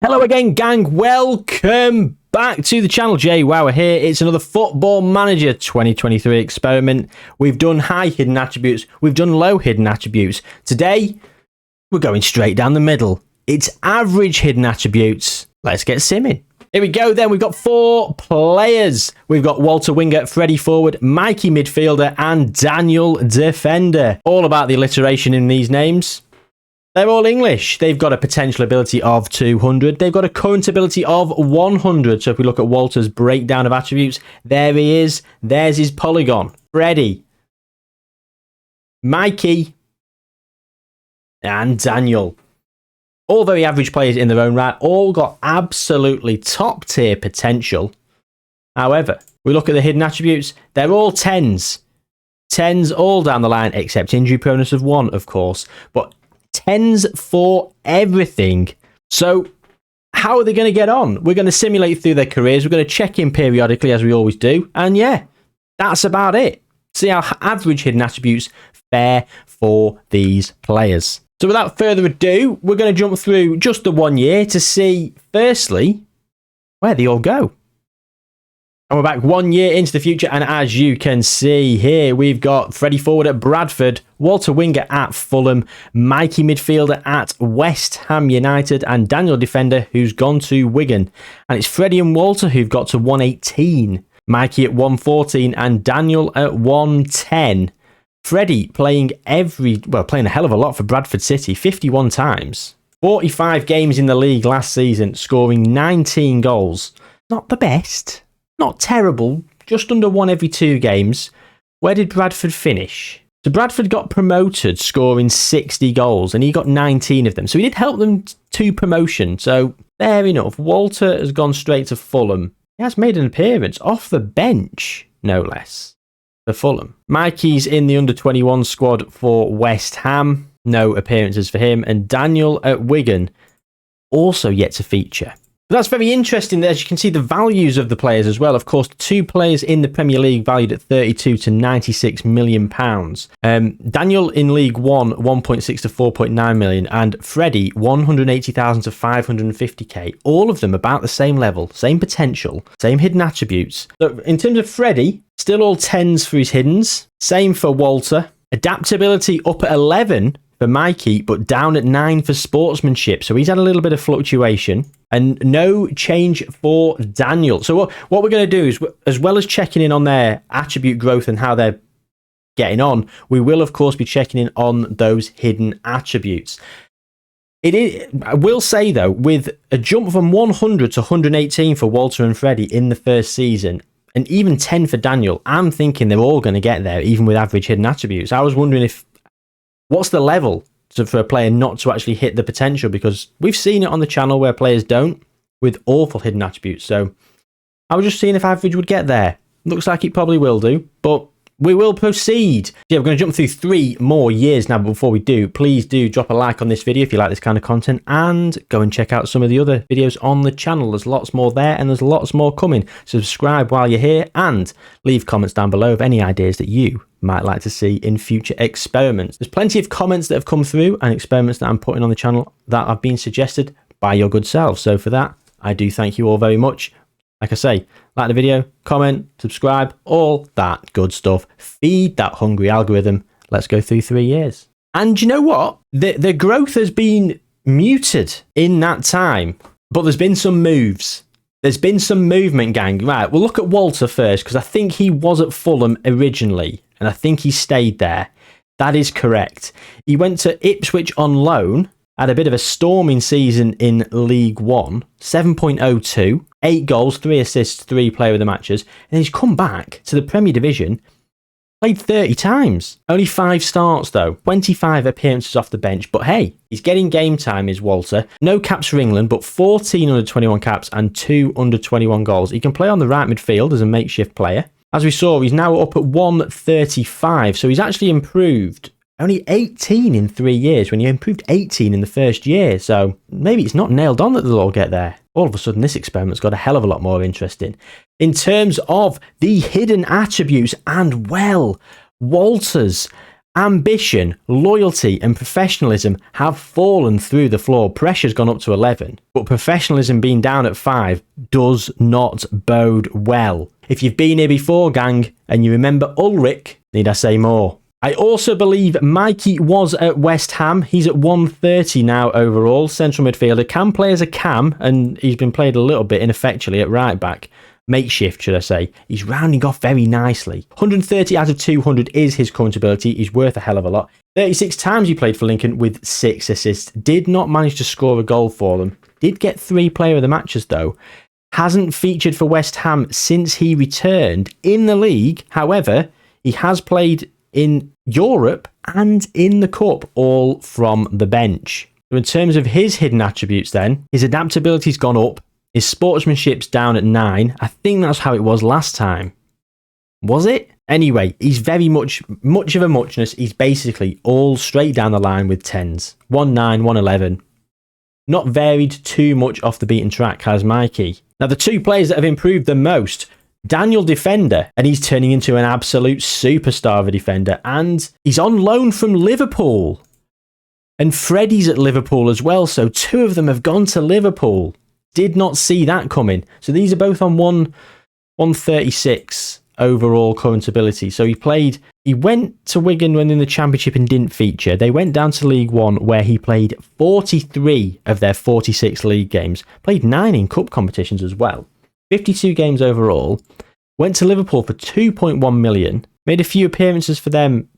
Hello again, gang. Welcome back to the channel. Jayhuahua here. It's another Football Manager 2023 experiment. We've done high hidden attributes. We've done low hidden attributes. Today, we're going straight down the middle. It's average hidden attributes. Let's get simming. Here we go then. We've got 4 players. We've got Walter Winger, Freddie Forward, Mikey Midfielder, and Daniel Defender. All about the alliteration in these names. They're all English. They've got a potential ability of 200. They've got a current ability of 100. So if we look at Walter's breakdown of attributes, there he is. There's his polygon. Freddie, Mikey, and Daniel. All very average players in their own right. All got absolutely top tier potential. However, we look at the hidden attributes. They're all 10s. 10s all down the line, except injury proneness of 1, of course. But 10s for everything. So how are they going to get on? We're going to simulate through their careers. We're going to check in periodically, as we always do. And yeah, that's about it. See how average hidden attributes fare for these players. So without further ado, we're going to jump through just the 1 year to see, firstly, where they all go. And we're back 1 year into the future, and as you can see here, we've got Freddie Forward at Bradford, Walter Winger at Fulham, Mikey Midfielder at West Ham United, and Daniel Defender, who's gone to Wigan. And it's Freddie and Walter who've got to 118, Mikey at 114, and Daniel at 110. Freddie playing playing a hell of a lot for Bradford City, 51 times. 45 games in the league last season, scoring 19 goals. Not the best. Not terrible, just under 1 every 2 games. Where did Bradford finish? So Bradford got promoted, scoring 60 goals, and he got 19 of them. So he did help them to promotion. So fair enough. Walter has gone straight to Fulham. He has made an appearance off the bench, no less, for Fulham. Mikey's in the under-21 squad for West Ham. No appearances for him. And Daniel at Wigan, also yet to feature. But that's very interesting. As you can see, the values of the players as well. Of course, 2 players in the Premier League valued at 32 to 96 million pounds. Daniel in League 1, 1.6 to 4.9 million, and Freddie 180,000 to 550k. All of them about the same level, same potential, same hidden attributes. So in terms of Freddie, still all 10s for his hiddens. Same for Walter. Adaptability up at 11 for Mikey, but down at 9 for sportsmanship. So he's had a little bit of fluctuation. And no change for Daniel. So what we're going to do is, as well as checking in on their attribute growth and how they're getting on, we will, of course, be checking in on those hidden attributes. I will say, though, with a jump from 100 to 118 for Walter and Freddie in the first season, and even 10 for Daniel, I'm thinking they're all going to get there, even with average hidden attributes. I was wondering what's the level for a player not to actually hit the potential, because we've seen it on the channel where players don't with awful hidden attributes. So I was just seeing if average would get there. Looks like it probably will do, but we will proceed. Yeah, we're going to jump through 3 more years now, but before we do, please do drop a like on this video if you like this kind of content, and go and check out some of the other videos on the channel. There's lots more there, and there's lots more coming. Subscribe while you're here, and leave comments down below of any ideas that you might like to see in future experiments. There's plenty of comments that have come through and experiments that I'm putting on the channel that have been suggested by your good self. So for that, I do thank you all very much. Like I say, like the video, comment, subscribe, all that good stuff. Feed that hungry algorithm. Let's go through 3 years. And you know what? The growth has been muted in that time, but there's been some moves. There's been some movement, gang. Right, we'll look at Walter first, because I think he was at Fulham originally, and I think he stayed there. That is correct. He went to Ipswich on loan, had a bit of a storming season in League 1, 7.02, 8 goals, 3 assists, 3 player of the matches, and he's come back to the Premier Division, played 30 times. Only 5 starts though, 25 appearances off the bench, but hey, he's getting game time is Walter. No caps for England, but 14 under-21 caps and 2 under-21 goals. He can play on the right midfield as a makeshift player. As we saw, he's now up at 135, so he's actually improved. Only 18 in 3 years, when he improved 18 in the first year. So maybe it's not nailed on that they'll all get there. All of a sudden, this experiment's got a hell of a lot more interesting. In terms of the hidden attributes, and well, Walter's Ambition, loyalty and professionalism have fallen through the floor. Pressure's gone up to 11, but professionalism being down at 5 does not bode well. If you've been here before, gang, and you remember Ulrich, need I say more? I also believe Mikey was at West Ham. He's at 130 now overall. Central midfielder, can play as a cam, and he's been played a little bit ineffectually at right back. Makeshift, should I say. He's rounding off very nicely. 130 out of 200 is his current ability. He's worth a hell of a lot. 36 times he played for Lincoln with 6 assists. Did not manage to score a goal for them. Did get 3 player of the matches though. Hasn't featured for West Ham since he returned in the league. However, he has played in Europe and in the Cup, all from the bench. So in terms of his hidden attributes then, his adaptability's gone up. His sportsmanship's down at 9. I think that's how it was last time. Was it? Anyway, he's very much of a muchness. He's basically all straight down the line with 10s. 1-9, 1-11. Not varied too much off the beaten track, has Mikey. Now, the 2 players that have improved the most, Daniel defender, and he's turning into an absolute superstar of a defender, and he's on loan from Liverpool. And Freddie's at Liverpool as well, so 2 of them have gone to Liverpool. Did not see that coming. So these are both on 136 overall current ability. So he went to Wigan when in the Championship and didn't feature. They went down to League One where he played 43 of their 46 league games. Played 9 in cup competitions as well. 52 games overall. Went to Liverpool for 2.1 million. Made a few appearances for them.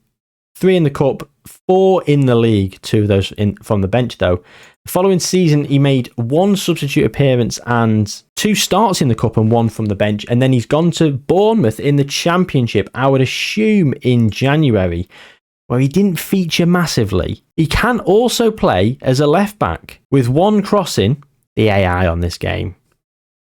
3 in the cup, 4 in the league. 2 of those from the bench though. The following season, he made 1 substitute appearance and 2 starts in the cup and 1 from the bench. And then he's gone to Bournemouth in the Championship, I would assume in January, where he didn't feature massively. He can also play as a left back with 1 crossing, the AI on this game.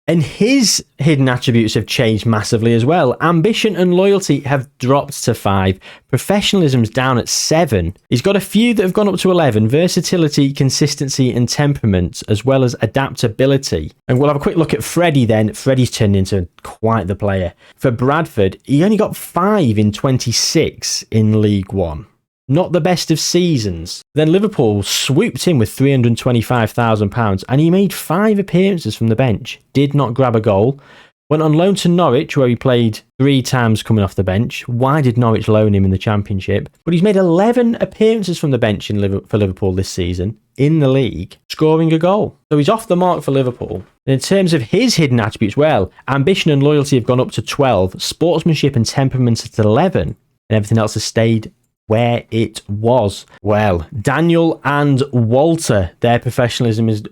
And his hidden attributes have changed massively as well. Ambition and loyalty have dropped to 5. Professionalism's down at 7. He's got a few that have gone up to 11. Versatility, consistency and temperament, as well as adaptability. And we'll have a quick look at Freddie then. Freddie's turned into quite the player. For Bradford, he only got 5 in 26 in League One. Not the best of seasons. Then Liverpool swooped in with £325,000 and he made 5 appearances from the bench. Did not grab a goal. Went on loan to Norwich where he played 3 times coming off the bench. Why did Norwich loan him in the Championship? But he's made 11 appearances from the bench for Liverpool this season in the league, scoring a goal. So he's off the mark for Liverpool. And in terms of his hidden attributes, well, ambition and loyalty have gone up to 12. Sportsmanship and temperament at 11. And everything else has stayed where it was. Well, Daniel and Walter, their professionalism is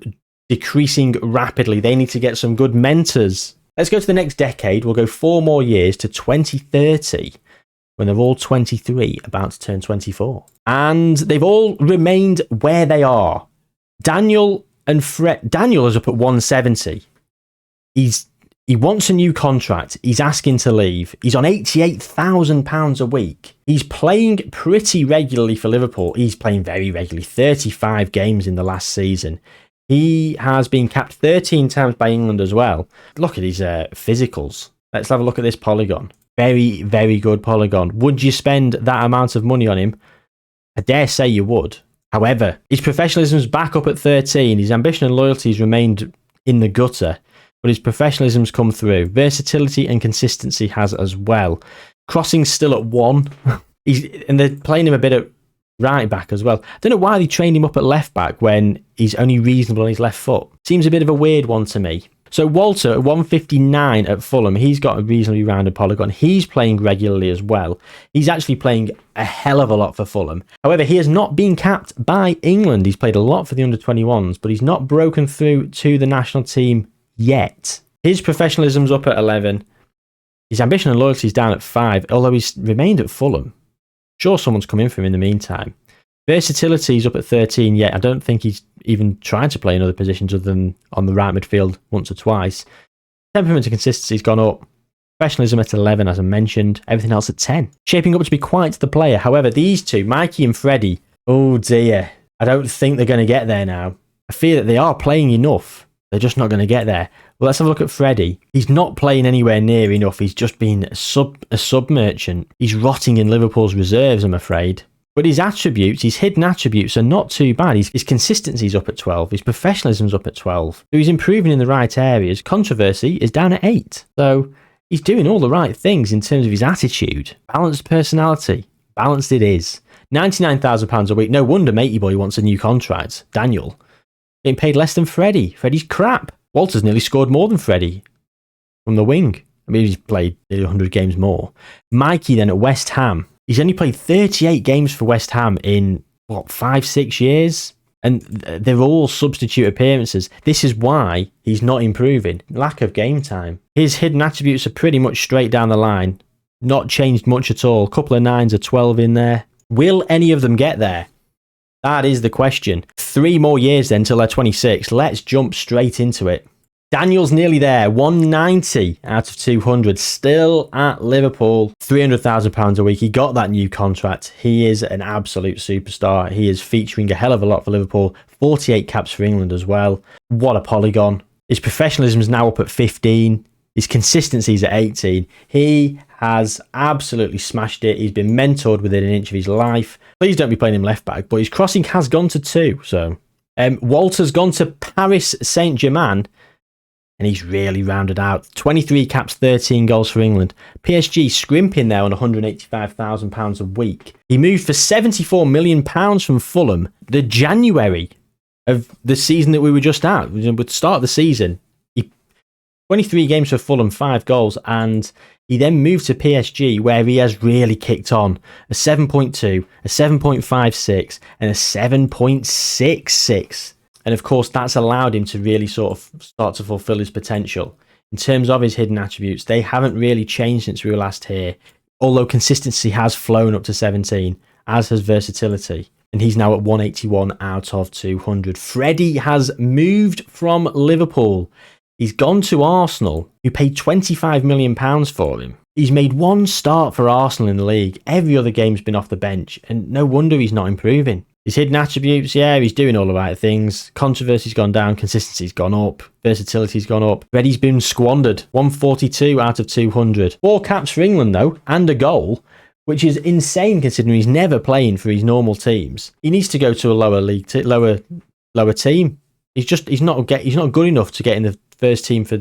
decreasing rapidly. They need to get some good mentors. Let's go to the next decade. We'll go 4 more years to 2030 when they're all 23, about to turn 24. And they've all remained where they are. Daniel is up at 170. He wants a new contract. He's asking to leave. He's on £88,000 a week. He's playing pretty regularly for Liverpool. He's playing very regularly, 35 games in the last season. He has been capped 13 times by England as well. Look at his physicals. Let's have a look at this polygon. Very, very good polygon. Would you spend that amount of money on him? I dare say you would. However, his professionalism's back up at 13. His ambition and loyalties remained in the gutter. But his professionalism's come through. Versatility and consistency has as well. Crossing's still at 1. And they're playing him a bit at right back as well. I don't know why they trained him up at left back when he's only reasonable on his left foot. Seems a bit of a weird one to me. So Walter at 159 at Fulham, he's got a reasonably rounded polygon. He's playing regularly as well. He's actually playing a hell of a lot for Fulham. However, he has not been capped by England. He's played a lot for the under-21s, but he's not broken through to the national team yet. His professionalism's up at 11. His ambition and loyalty is down at 5, although he's remained at Fulham. Sure, someone's come in for him in the meantime. Versatility is up at 13 yet. I don't think he's even tried to play in other positions other than on the right midfield once or twice. Temperament and consistency's gone up. Professionalism at 11, as I mentioned. Everything else at 10. Shaping up to be quite the player. However, these two, Mikey and Freddie, oh dear. I don't think they're going to get there now. I fear that they are playing enough. They're just not going to get there. Well, let's have a look at Freddie. He's not playing anywhere near enough. He's just been a sub merchant. He's rotting in Liverpool's reserves, I'm afraid. But his attributes, his hidden attributes are not too bad. His consistency's up at 12. His professionalism's up at 12. So he's improving in the right areas. Controversy is down at 8. So he's doing all the right things in terms of his attitude. Balanced personality. Balanced it is. £99,000 a week. No wonder Matey Boy wants a new contract. Daniel. Getting paid less than Freddie. Freddie's crap. Walter's nearly scored more than Freddie from the wing. I mean, he's played nearly 100 games more. Mikey then at West Ham. He's only played 38 games for West Ham in, 5-6 years? And they're all substitute appearances. This is why he's not improving. Lack of game time. His hidden attributes are pretty much straight down the line. Not changed much at all. A couple of 9s or 12 in there. Will any of them get there? That is the question. 3 more years then till they're 26. Let's jump straight into it. Daniel's nearly there. 190 out of 200. Still at Liverpool. £300,000 a week. He got that new contract. He is an absolute superstar. He is featuring a hell of a lot for Liverpool. 48 caps for England as well. What a polygon. His professionalism is now up at 15. His consistency is at 18. He has absolutely smashed it. He's been mentored within an inch of his life. Please don't be playing him left back, but his crossing has gone to 2. So Walter's gone to Paris Saint-Germain. And he's really rounded out. 23 caps, 13 goals for England. PSG scrimping there on £185,000 a week. He moved for £74 million from Fulham the January of the season that we were just at. With the start of the season. 23 games for Fulham, 5 goals. And he then moved to PSG where he has really kicked on. A 7.2, a 7.56 and a 7.66. And of course, that's allowed him to really sort of start to fulfill his potential. In terms of his hidden attributes, they haven't really changed since we were last here. Although consistency has flown up to 17, as has versatility. And he's now at 181 out of 200. Freddie has moved from Liverpool. He's gone to Arsenal, who paid £25 million for him. He's made 1 start for Arsenal in the league. Every other game's been off the bench. And no wonder he's not improving. His hidden attributes, yeah, he's doing all the right things. Controversy's gone down, consistency's gone up, versatility's gone up. Freddie's been squandered. 142 out of 200. 4 caps for England, though, and a goal, which is insane considering he's never playing for his normal teams. He needs to go to a lower league, lower team. He's not good enough to get in the first team for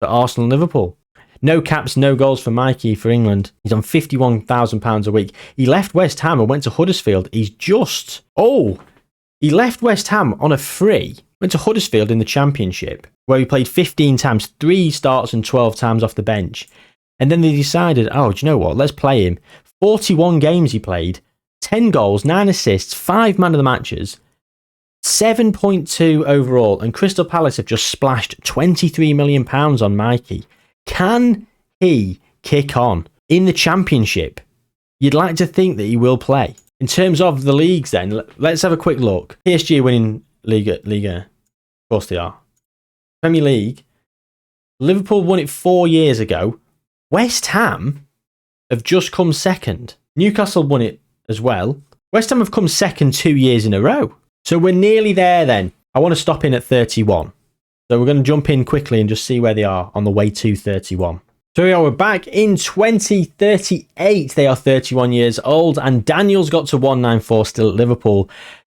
Arsenal and Liverpool. No caps, no goals for Mikey for England. He's on £51,000 a week. He left West Ham and went to Huddersfield. He left West Ham on a free. Went to Huddersfield in the Championship, where he played 15 times, 3 starts and 12 times off the bench. And then they decided, do you know what? Let's play him. 41 games he played, 10 goals, 9 assists, 5 man of the matches, 7.2 overall. And Crystal Palace have just splashed £23 million on Mikey. Can he kick on in the Championship? You'd like to think that he will play. In terms of the leagues then, let's have a quick look. PSG are winning Liga. Of course they are. Premier League. Liverpool won it 4 years ago. West Ham have just come second. Newcastle won it as well. West Ham have come second 2 years in a row. So we're nearly there then. I want to stop in at 31. So we're going to jump in quickly and just see where they are on the way to 31. So we're back in 2038. They are 31 years old and Daniel's got to 194 still at Liverpool.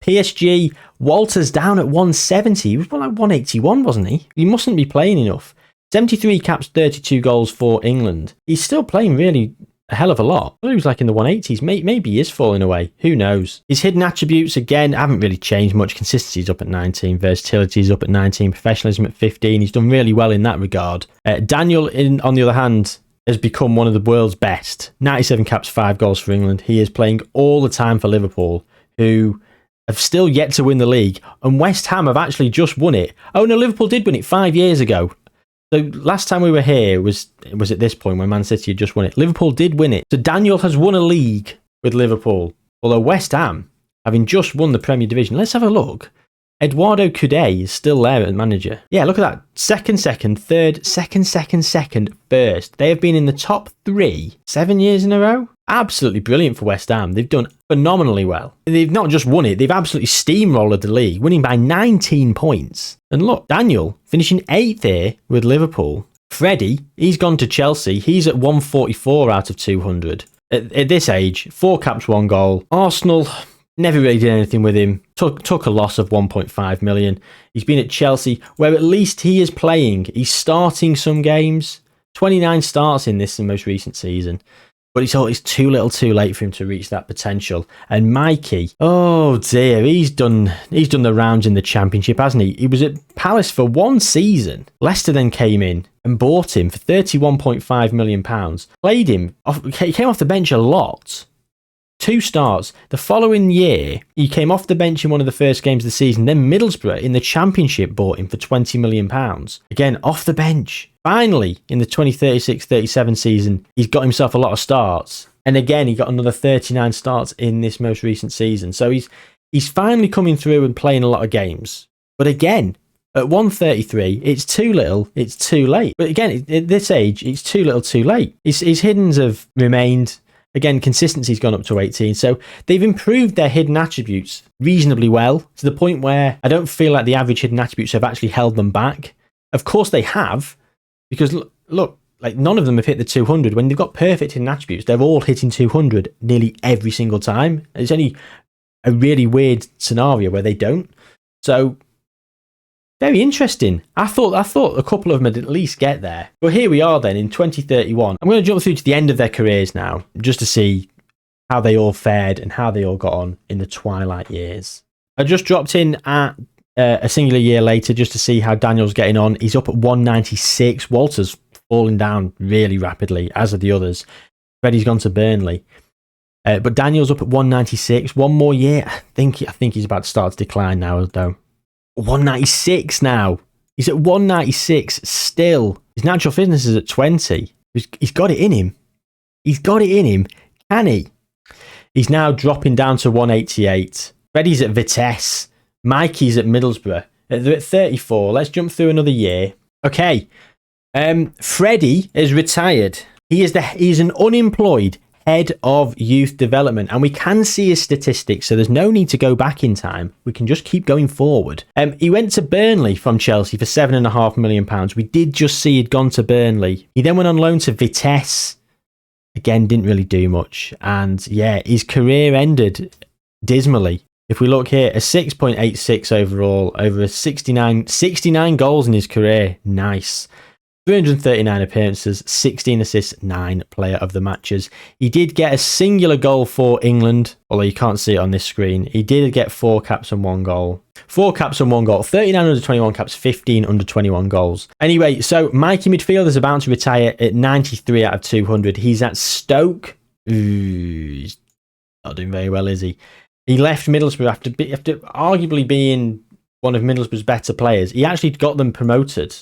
PSG, Walter's down at 170. He was like 181, wasn't he? He mustn't be playing enough. 73 caps, 32 goals for England. He's still playing really a hell of a lot. I thought he was like in the 180s. Maybe he is falling away. Who knows? His hidden attributes, again, haven't really changed much. Consistency's up at 19. Versatility's up at 19. Professionalism at 15. He's done really well in that regard. Daniel, on the other hand, has become one of the world's best. 97 caps, 5 goals for England. He is playing all the time for Liverpool, who have still yet to win the league. And West Ham have actually just won it. Oh no, Liverpool did win it 5 years ago. So last time we were here was at this point when Man City had just won it. Liverpool did win it. So Daniel has won a league with Liverpool. Although West Ham, having just won the Premier Division. Let's have a look. Eduardo Coudet is still there as manager. Yeah, look at that. Second, third, second, first. They have been in the top 3 7 years in a row. Absolutely brilliant for West Ham. They've done phenomenally well. They've not just won it, they've absolutely steamrolled the league, winning by 19 points. And look, Daniel finishing 8th here with Liverpool. Freddie, he's gone to Chelsea. He's at 144 out of 200. At this age, 4 caps, 1 goal. Arsenal never really did anything with him. Took a loss of 1.5 million. He's been at Chelsea, where at least he is playing. He's starting some games. 29 starts in this most recent season. But it's too little too late for him to reach that potential. And Mikey, oh dear, he's done the rounds in the Championship, hasn't he? He was at Palace for 1 season. Leicester then came in and bought him for £31.5 million. Played him, he came off the bench a lot. 2 starts. The following year, he came off the bench in one of the first games of the season. Then Middlesbrough in the Championship bought him for £20 million. Again, off the bench. Finally, in the 2036-37 season, he's got himself a lot of starts. And again, he got another 39 starts in this most recent season. So he's finally coming through and playing a lot of games. But again, at 133, it's too little, it's too late. But again, at this age, it's too little, too late. His hiddens have remained. Again, consistency's gone up to 18. So they've improved their hidden attributes reasonably well, to the point where I don't feel like the average hidden attributes have actually held them back. Of course they have, because look, like none of them have hit the 200. When they've got perfect hidden attributes, they're all hitting 200 nearly every single time. It's only a really weird scenario where they don't. So very interesting. I thought a couple of them would at least get there. But here we are then in 2031. I'm going to jump through to the end of their careers now, just to see how they all fared and how they all got on in the twilight years. I just dropped in at a singular year later just to see how Daniel's getting on. He's up at 196. Walter's falling down really rapidly, as are the others. Freddie's gone to Burnley. But Daniel's up at 196. One more year. I think he's about to start to decline now, though. 196 now. He's at 196 still. His natural fitness is at 20. He's got it in him. He's got it in him. Can he? He's now dropping down to 188. Freddie's at Vitesse. Mikey's at Middlesbrough. They're at 34. Let's jump through another year. Okay. Freddie is retired. He's an unemployed head of youth development, and we can see his statistics, so there's no need to go back in time. We can just keep going forward. He went to Burnley from Chelsea for £7.5 million. We did just see he'd gone to Burnley. He then went on loan to Vitesse. Again, didn't really do much, and yeah, his career ended dismally. If we look here, a 6.86 overall, over 69 goals in his career. Nice. 339 appearances, 16 assists, 9 player of the matches. He did get a singular goal for England, although you can't see it on this screen. He did get 4 caps and 1 goal. 4 caps and 1 goal, 39 under 21 caps, 15 under 21 goals. Anyway, so Mikey midfield is about to retire at 93 out of 200. He's at Stoke. Ooh, he's not doing very well, is he? He left Middlesbrough after arguably being one of Middlesbrough's better players. He actually got them promoted.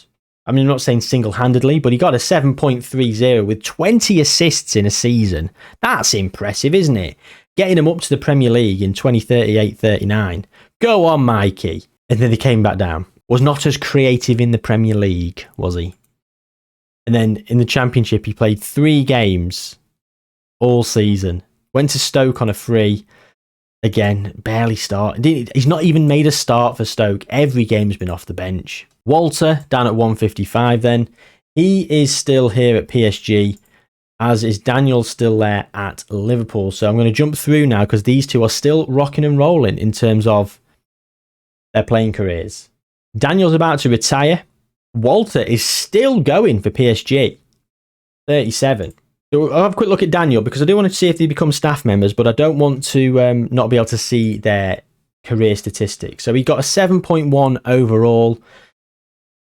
I mean, I'm not saying single-handedly, but he got a 7.30 with 20 assists in a season. That's impressive, isn't it? Getting him up to the Premier League in 2038-39. Go on, Mikey. And then he came back down. Was not as creative in the Premier League, was he? And then in the Championship, he played 3 games all season. Went to Stoke on a free. Again, barely start. He's not even made a start for Stoke. Every game's been off the bench. Walter, down at 155 then. He is still here at PSG, as is Daniel still there at Liverpool. So I'm going to jump through now because these two are still rocking and rolling in terms of their playing careers. Daniel's about to retire. Walter is still going for PSG, 37. So I'll have a quick look at Daniel because I do want to see if they become staff members, but I don't want to not be able to see their career statistics. So he got a 7.1 overall,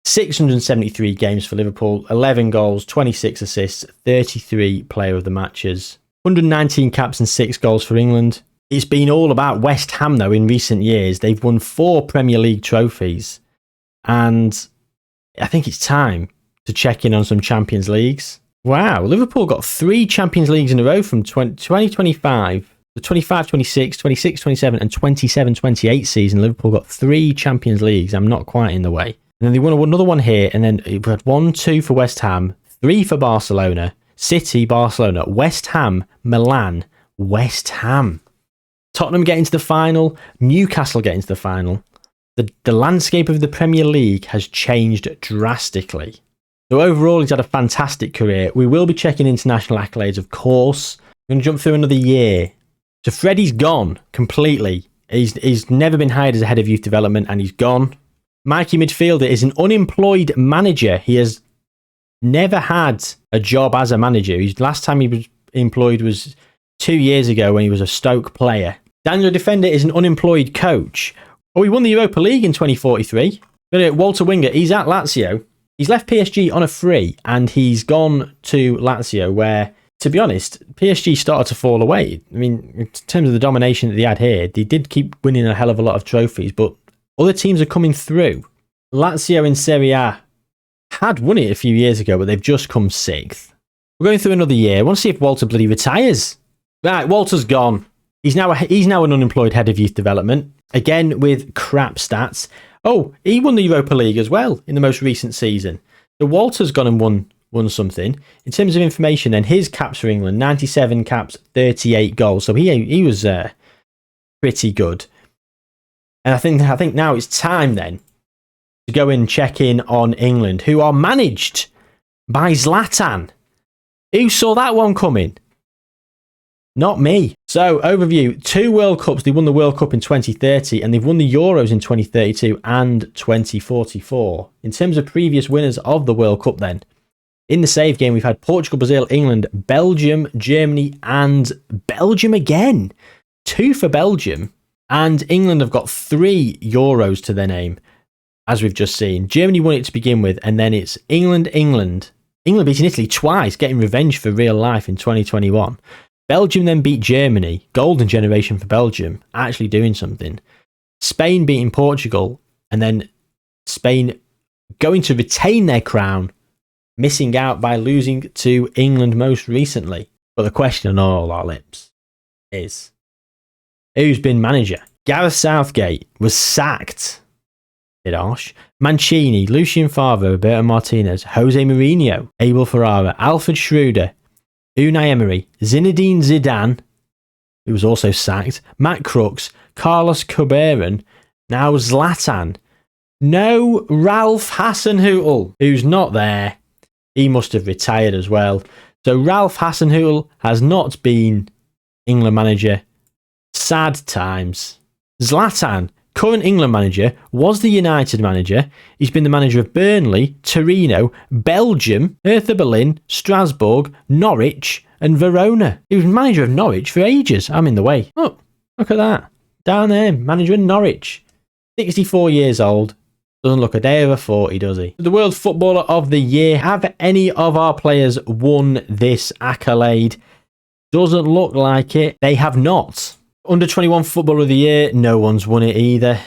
673 games for Liverpool, 11 goals, 26 assists, 33 player of the matches, 119 caps and 6 goals for England. It's been all about West Ham though in recent years. They've won 4 Premier League trophies, and I think it's time to check in on some Champions Leagues. Wow, Liverpool got 3 Champions Leagues in a row from 2025, the 25-26, 26-27 and 27-28 season. Liverpool got 3 Champions Leagues. I'm not quite in the way. And then they won another one here, and then we had 1, 2 for West Ham, 3 for Barcelona, City, Barcelona, West Ham, Milan, West Ham. Tottenham getting to the final, Newcastle getting to the final. The landscape of the Premier League has changed drastically. So overall, he's had a fantastic career. We will be checking international accolades, of course. I'm going to jump through another year. So Freddie's gone completely. He's never been hired as a head of youth development, and he's gone. Mikey Midfielder is an unemployed manager. He has never had a job as a manager. Last time he was employed was 2 years ago when he was a Stoke player. Daniel Defender is an unemployed coach. Oh, he won the Europa League in 2043. Walter Winger, he's at Lazio. He's left PSG on a free, and he's gone to Lazio where, to be honest, PSG started to fall away. I mean, in terms of the domination that they had here, they did keep winning a hell of a lot of trophies, but other teams are coming through. Lazio in Serie A had won it a few years ago, but they've just come 6th. We're going through another year. I want to see if Walter bloody retires. Right, Walter's gone. He's now an unemployed head of youth development, again with crap stats. Oh, he won the Europa League as well in the most recent season. So Walter's gone and won something. In terms of information, then his caps for England: 97 caps, 38 goals. So he was pretty good. And I think now it's time then to go and check in on England, who are managed by Zlatan. Who saw that one coming? Not me. So, overview. 2 World Cups. They won the World Cup in 2030 and they've won the Euros in 2032 and 2044. In terms of previous winners of the World Cup then, in the save game, we've had Portugal, Brazil, England, Belgium, Germany, and Belgium again. 2 for Belgium. And England have got 3 Euros to their name, as we've just seen. Germany won it to begin with, and then it's England. England beating Italy twice, getting revenge for real life in 2021. Belgium then beat Germany. Golden generation for Belgium, actually doing something. Spain beating Portugal, and then Spain going to retain their crown, missing out by losing to England most recently. But the question on all our lips is, who's been manager? Gareth Southgate was sacked. Bit harsh. Mancini, Lucien Favre, Roberto Martinez, Jose Mourinho, Abel Ferrara, Alfred Schroeder, Unai Emery, Zinedine Zidane, who was also sacked, Matt Crooks, Carlos Corberan, now Zlatan. No Ralph Hasenhüttl, who's not there. He must have retired as well. So Ralph Hasenhüttl has not been England manager. Sad times. Zlatan, current England manager, was the United manager. He's been the manager of Burnley, Torino, Belgium, Hertha Berlin, Strasbourg, Norwich, and Verona. He was manager of Norwich for ages. I'm in the way. Oh, look at that. Down there, manager of Norwich. 64 years old. Doesn't look a day over 40, does he? The World Footballer of the Year. Have any of our players won this accolade? Doesn't look like it. They have not. Under 21 Footballer of the Year, no one's won it either.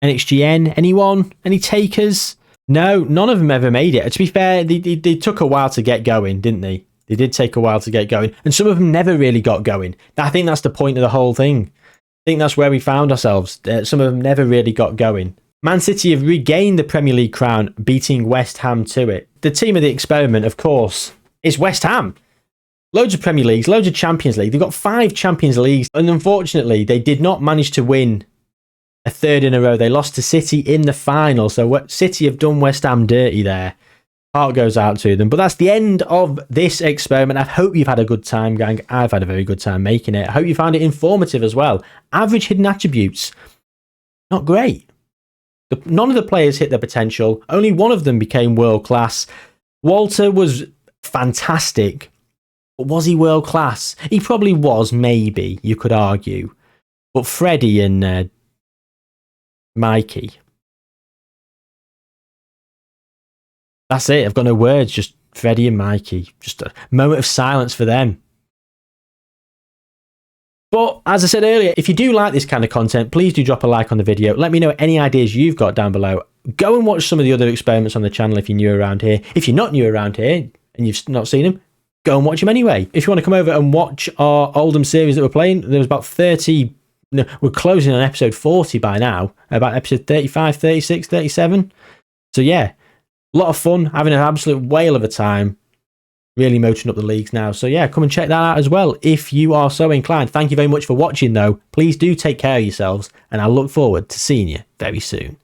NXGN, anyone? Any takers? No, none of them ever made it. To be fair, they took a while to get going, didn't they? They did take a while to get going. And some of them never really got going. I think that's the point of the whole thing. I think that's where we found ourselves. Some of them never really got going. Man City have regained the Premier League crown, beating West Ham to it. The team of the experiment, of course, is West Ham. Loads of Premier Leagues, loads of Champions League. They've got 5 Champions Leagues, and unfortunately, they did not manage to win a 3rd in a row. They lost to City in the final, so City have done West Ham dirty there. Heart goes out to them. But that's the end of this experiment. I hope you've had a good time, gang. I've had a very good time making it. I hope you found it informative as well. Average hidden attributes, not great. None of the players hit their potential. Only one of them became world class. Walter was fantastic. But was he world class? He probably was, maybe, you could argue. But Freddie and Mikey. That's it. I've got no words. Just Freddie and Mikey. Just a moment of silence for them. But as I said earlier, if you do like this kind of content, please do drop a like on the video. Let me know any ideas you've got down below. Go and watch some of the other experiments on the channel if you're new around here. If you're not new around here and you've not seen them, go and watch them anyway. If you want to come over and watch our Oldham series that we're playing, there was about 30... No, we're closing on episode 40 by now. About episode 35, 36, 37. So yeah, a lot of fun. Having an absolute whale of a time. Really motoring up the leagues now. So yeah, come and check that out as well if you are so inclined. Thank you very much for watching though. Please do take care of yourselves and I look forward to seeing you very soon.